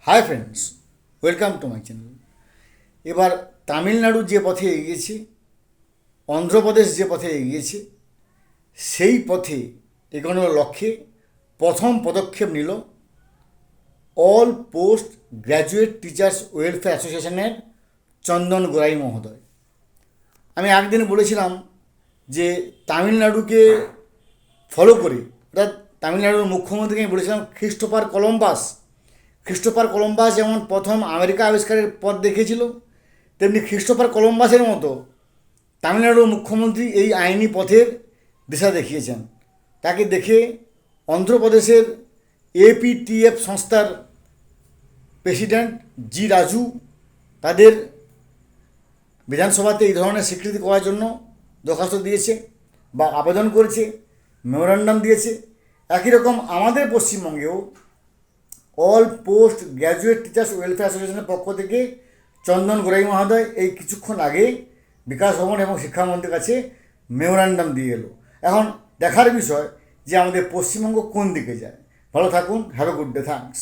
Hi friends, welcome to my channel. এবার তামিলনাড়ু যে পথে এগিয়েছে, অন্ধ্রপ্রদেশ যে পথে এগিয়েছে, সেই পথে এগোনোর লক্ষ্যে প্রথম পদক্ষেপ নিল all post graduate teachers welfare অ্যাসোসিয়েশনের চন্দন গোড়াই মহোদয়। আমি একদিন বলেছিলাম যে তামিলনাড়ুকে ফলো করে, অর্থাৎ তামিলনাড়ুর মুখ্যমন্ত্রীকে আমি বলেছিলাম খ্রিস্টোফার কলম্বাস যেমন প্রথম আমেরিকা আবিষ্কারের পথ দেখিয়েছিল, তেমনি খ্রিস্টোফার কলম্বাসের মতো তামিলনাড়ুর মুখ্যমন্ত্রী এই আইনি পথের দিশা দেখিয়েছেন। তাকে দেখে অন্ধ্রপ্রদেশের এপিটিএফ সংস্থার প্রেসিডেন্ট জি রাজু তাদের বিধানসভাতে এই ধরনের স্বীকৃতি করার জন্য দরখাস্ত দিয়েছে বা আবেদন করেছে, মেমোরান্ডাম দিয়েছে। একই রকম আমাদের পশ্চিমবঙ্গেও all post graduate teachers welfare অ্যাসোসিয়েশনের পক্ষ থেকে চন্দন গোড়াই মহোদয় এই কিছুক্ষণ আগে বিকাশ ভবন এবং শিক্ষামন্ত্রীর কাছে মেমোরান্ডাম দিয়ে এলো। এখন দেখার বিষয় যে আমাদের পশ্চিমবঙ্গ কোন দিকে যায়। ভালো থাকুন, have a good day, thanks.